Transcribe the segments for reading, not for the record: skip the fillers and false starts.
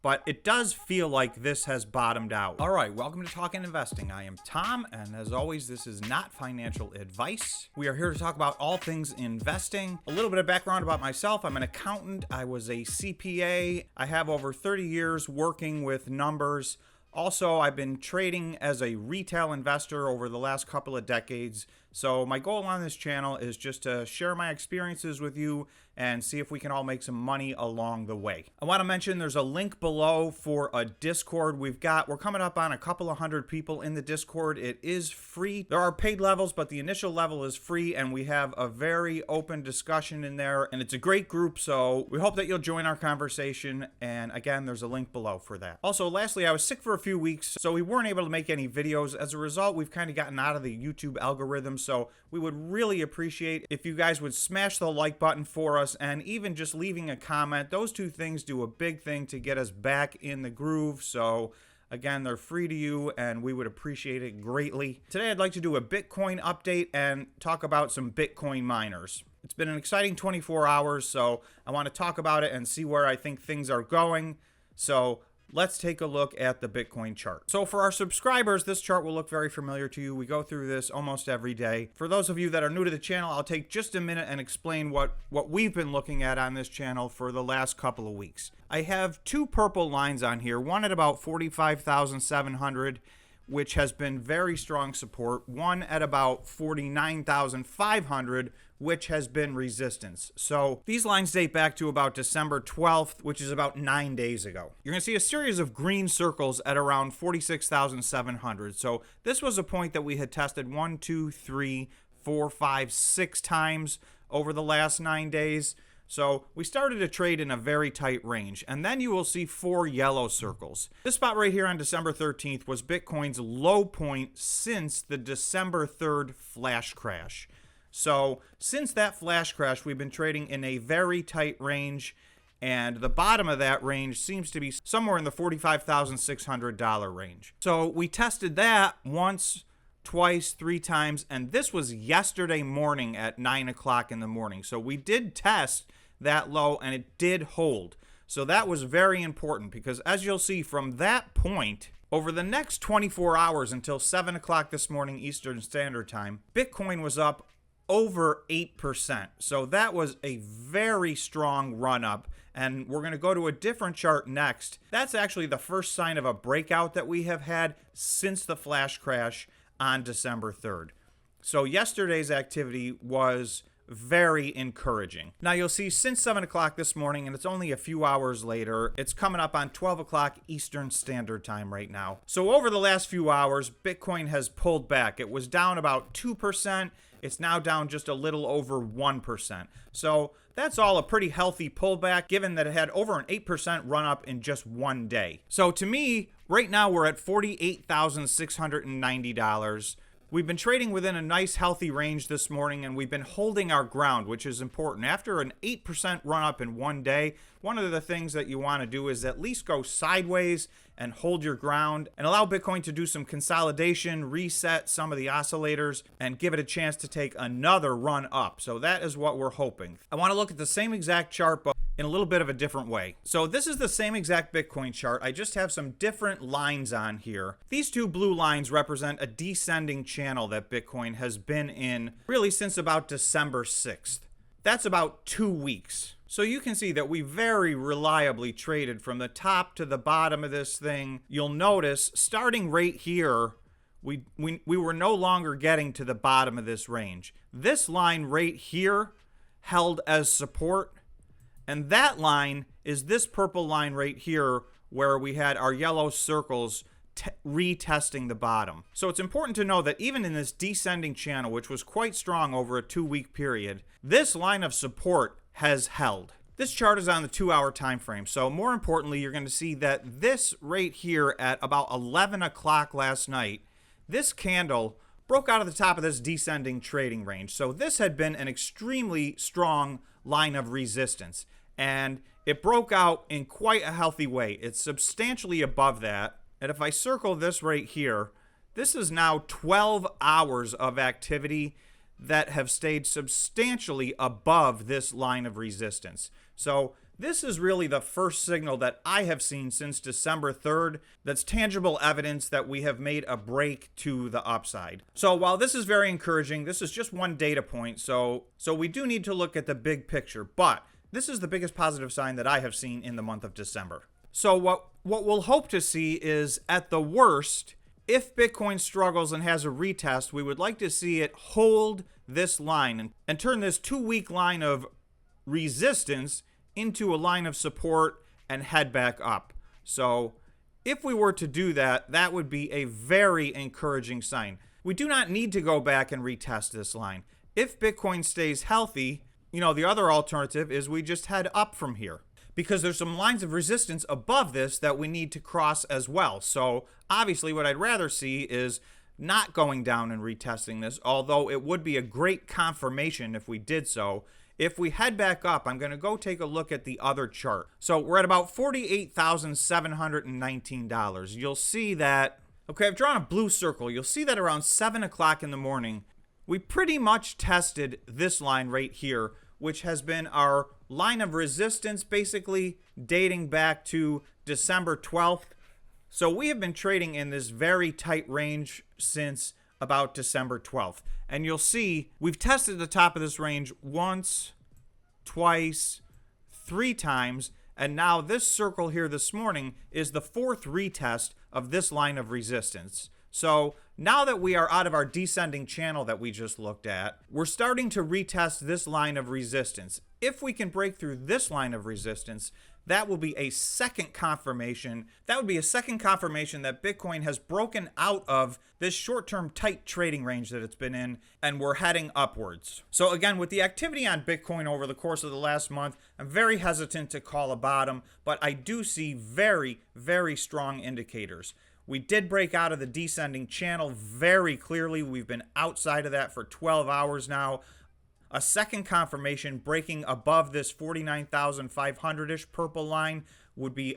but it does feel like this has bottomed out. All right, welcome to Talking Investing. I am Tom, and as always, this is not financial advice. We are here to talk about all things investing. A little bit of background about myself. I'm an accountant. I was a CPA. I have over 30 years working with numbers. Also, I've been trading as a retail investor over the last couple of decades. So my goal on this channel is just to share my experiences with you and see if we can all make some money along the way. I want to mention there's a link below for a Discord. We're coming up on a couple of hundred people in the Discord. It is free. There are paid levels, but the initial level is free, and we have a very open discussion in there, and it's a great group, so we hope that you'll join our conversation, and again, there's a link below for that. Also, lastly, I was sick for a few weeks, so we weren't able to make any videos. As a result, we've kind of gotten out of the YouTube algorithm, so we would really appreciate if you guys would smash the like button for us, and even just leaving a comment. Those two things do a big thing to get us back in the groove. So again, they're free to you, and we would appreciate it greatly. Today, I'd like to do a Bitcoin update and talk about some Bitcoin miners. It's been an exciting 24 hours, so I want to talk about it and see where I think things are going. So let's take a look at the Bitcoin chart. So for our subscribers, this chart will look very familiar to you. We go through this almost every day. For those of you that are new to the channel, I'll take just a minute and explain what we've been looking at on this channel for the last couple of weeks. I have two purple lines on here, one at about 45,700, which has been very strong support, one at about 49,500, which has been resistance. So these lines date back to about December 12th, which is about 9 days ago. You're going to see a series of green circles at around 46,700. So this was a point that we had tested 1, 2, 3, 4, 5, 6 times over the last 9 days. So we started to trade in a very tight range, and then you will see 4 yellow circles. This spot right here on December 13th was Bitcoin's low point since the December 3rd flash crash. So since that flash crash, we've been trading in a very tight range, and the bottom of that range seems to be somewhere in the $45,600 range. So we tested that once, twice, 3 times, and this was yesterday morning at 9 o'clock in the morning. So we did test that low, and it did hold. So that was very important, because as you'll see from that point, over the next 24 hours until 7 o'clock this morning Eastern Standard Time, Bitcoin was up over 8%. So that was a very strong run up, and we're going to go to a different chart next. That's actually the first sign of a breakout that we have had since the flash crash on December 3rd. So yesterday's activity was very encouraging. Now you'll see since 7 o'clock this morning, and it's only a few hours later, it's coming up on 12 o'clock Eastern Standard Time right now. So over the last few hours, Bitcoin has pulled back. It was down about 2%. It's now down just a little over 1%. So that's all a pretty healthy pullback, given that it had over an 8% run up in just one day. So to me, right now we're at $48,690. We've been trading within a nice healthy range this morning, and we've been holding our ground, which is important. After an 8% run up in one day, one of the things that you want to do is at least go sideways and hold your ground and allow Bitcoin to do some consolidation, reset some of the oscillators, and give it a chance to take another run up. So that is what we're hoping. I want to look at the same exact chart, but in a little bit of a different way. So this is the same exact Bitcoin chart. I just have some different lines on here. These two blue lines represent a descending channel that Bitcoin has been in really since about December 6th. That's about 2 weeks. So you can see that we very reliably traded from the top to the bottom of this thing. You'll notice starting right here, we were no longer getting to the bottom of this range. This line right here held as support. And that line is this purple line right here where we had our yellow circles retesting the bottom. So it's important to know that even in this descending channel, which was quite strong over a 2-week period, this line of support has held. This chart is on the 2-hour time frame. So more importantly, you're going to see that this right here at about 11 o'clock last night, this candle broke out of the top of this descending trading range. So this had been an extremely strong line of resistance, and it broke out in quite a healthy way. It's substantially above that. And if I circle this right here, this is now 12 hours of activity that have stayed substantially above this line of resistance. So This is really the first signal that I have seen since December 3rd that's tangible evidence that we have made a break to the upside. So while this is very encouraging, this is just one data point, so we do need to look at the big picture, but this is the biggest positive sign that I have seen in the month of December. So what we'll hope to see is, at the worst, if Bitcoin struggles and has a retest, we would like to see it hold this line and turn this 2-week line of resistance into a line of support and head back up. So if we were to do that, that would be a very encouraging sign. We do not need to go back and retest this line. If Bitcoin stays healthy, the other alternative is we just head up from here, because there's some lines of resistance above this that we need to cross as well. So obviously what I'd rather see is not going down and retesting this, although it would be a great confirmation if we did so. If we head back up, I'm going to go take a look at the other chart. So we're at about $48,719. You'll see that, okay, I've drawn a blue circle. You'll see that around 7 o'clock in the morning, we pretty much tested this line right here, which has been our line of resistance basically dating back to December 12th. So we have been trading in this very tight range since about December 12th. And you'll see we've tested the top of this range once, twice, 3 times, and now this circle here this morning is the 4th retest of this line of resistance. So now that we are out of our descending channel that we just looked at, we're starting to retest this line of resistance. If we can break through this line of resistance, that will be a second confirmation. That would be a second confirmation that Bitcoin has broken out of this short-term tight trading range that it's been in, and we're heading upwards. So again, with the activity on Bitcoin over the course of the last month, I'm very hesitant to call a bottom, but I do see very, very strong indicators. We did break out of the descending channel very clearly. We've been outside of that for 12 hours now. A second confirmation breaking above this 49,500-ish purple line would be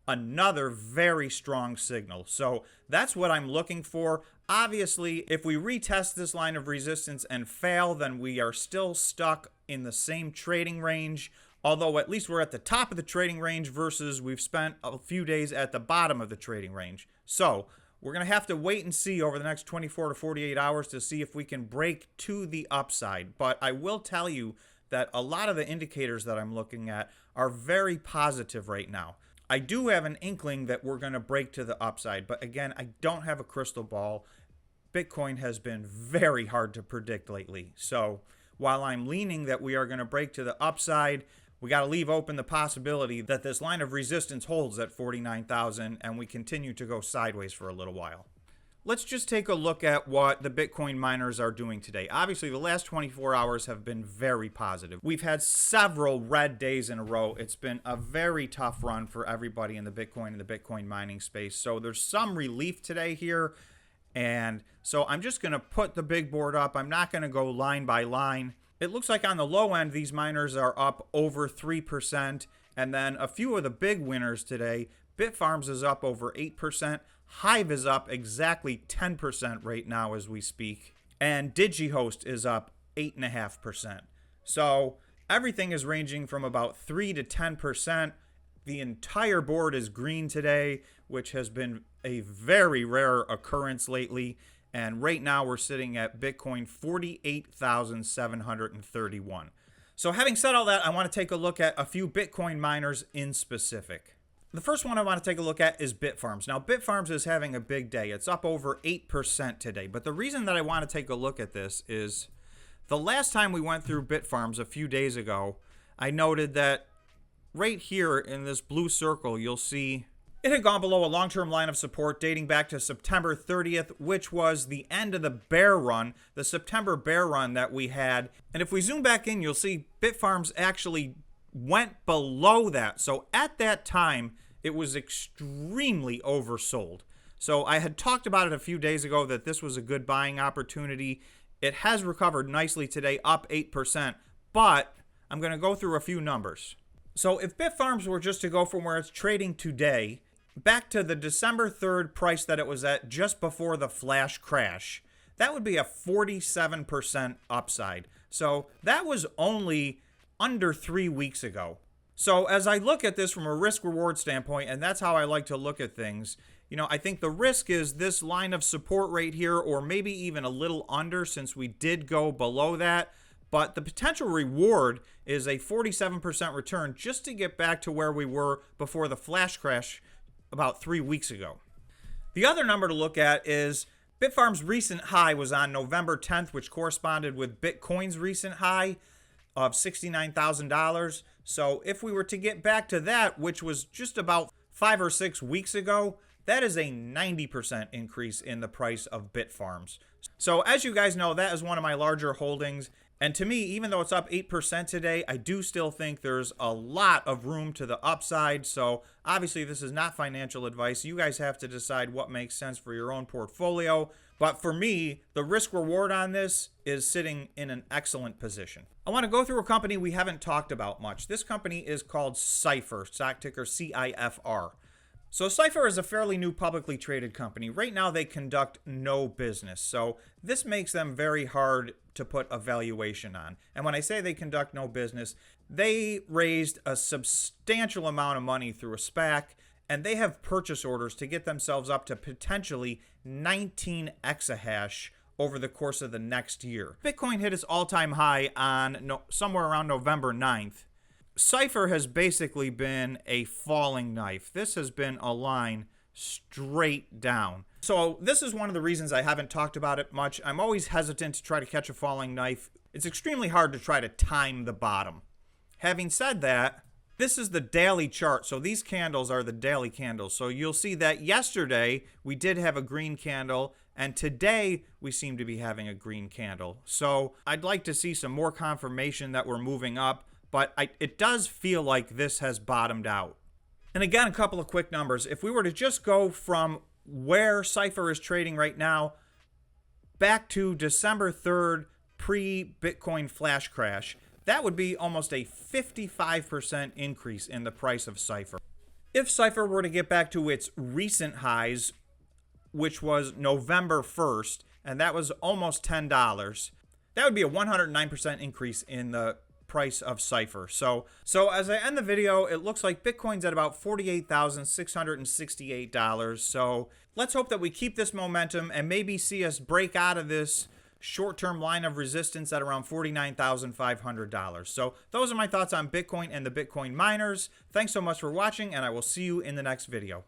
another very strong signal. So that's what I'm looking for. Obviously, if we retest this line of resistance and fail, then we are still stuck in the same trading range. Although at least we're at the top of the trading range versus we've spent a few days at the bottom of the trading range. So we're going to have to wait and see over the next 24 to 48 hours to see if we can break to the upside. But I will tell you that a lot of the indicators that I'm looking at are very positive right now. I do have an inkling that we're going to break to the upside. But again, I don't have a crystal ball. Bitcoin has been very hard to predict lately. So while I'm leaning that we are going to break to the upside, we got to leave open the possibility that this line of resistance holds at 49,000 and we continue to go sideways for a little while. Let's just take a look at what the Bitcoin miners are doing today. Obviously, the last 24 hours have been very positive. We've had several red days in a row. It's been a very tough run for everybody in the Bitcoin and the Bitcoin mining space. So there's some relief today here. And so I'm just going to put the big board up. I'm not going to go line by line. It looks like on the low end, these miners are up over 3%. And then a few of the big winners today, Bitfarms is up over 8%. Hive is up exactly 10% right now as we speak. And DigiHost is up 8.5%. So everything is ranging from about 3 to 10%. The entire board is green today, which has been a very rare occurrence lately. And right now we're sitting at Bitcoin 48,731. So having said all that, I want to take a look at a few Bitcoin miners in specific. The first one I want to take a look at is Bitfarms. Now, Bitfarms is having a big day. It's up over 8% today. But the reason that I want to take a look at this is the last time we went through Bitfarms a few days ago, I noted that right here in this blue circle, you'll see it had gone below a long-term line of support dating back to September 30th, which was the end of the bear run, the September bear run that we had. And if we zoom back in, you'll see Bitfarms actually went below that. So at that time, it was extremely oversold. So I had talked about it a few days ago that this was a good buying opportunity. It has recovered nicely today, up 8%, but I'm going to go through a few numbers. So if Bitfarms were just to go from where it's trading today back to the December 3rd price that it was at just before the flash crash, that would be a 47% upside. So that was only under 3 weeks ago. So as I look at this from a risk reward standpoint, and that's how I like to look at things, I think the risk is this line of support right here, or maybe even a little under since we did go below that. But the potential reward is a 47% return just to get back to where we were before the flash crash about 3 weeks ago. The other number to look at is Bitfarms' recent high was on November 10th, which corresponded with Bitcoin's recent high of $69,000. So if we were to get back to that, which was just about 5 or 6 weeks ago, that is a 90% increase in the price of Bitfarms. So as you guys know, that is one of my larger holdings. And to me, even though it's up 8% today, I do still think there's a lot of room to the upside. So obviously this is not financial advice. You guys have to decide what makes sense for your own portfolio. But for me, the risk reward on this is sitting in an excellent position. I want to go through a company we haven't talked about much. This company is called CIFR, stock ticker CIFR. So CIFR is a fairly new publicly traded company. Right now they conduct no business. So this makes them very hard to put a valuation on. And when I say they conduct no business, they raised a substantial amount of money through a SPAC, and they have purchase orders to get themselves up to potentially 19 exahash over the course of the next year. Bitcoin hit its all-time high on somewhere around November 9th. CIFR has basically been a falling knife. This has been a line straight down. So this is one of the reasons I haven't talked about it much. I'm always hesitant to try to catch a falling knife. It's extremely hard to try to time the bottom. Having said that, this is the daily chart. So these candles are the daily candles. So you'll see that yesterday we did have a green candle, and today we seem to be having a green candle. So I'd like to see some more confirmation that we're moving up. But it does feel like this has bottomed out. And again, a couple of quick numbers. If we were to just go from where CIFR is trading right now back to December 3rd, pre-Bitcoin flash crash, that would be almost a 55% increase in the price of CIFR. If CIFR were to get back to its recent highs, which was November 1st, and that was almost $10, that would be a 109% increase in the price of CIFR. So as I end the video, it looks like Bitcoin's at about $48,668. So let's hope that we keep this momentum and maybe see us break out of this short-term line of resistance at around $49,500. So those are my thoughts on Bitcoin and the Bitcoin miners. Thanks so much for watching, and I will see you in the next video.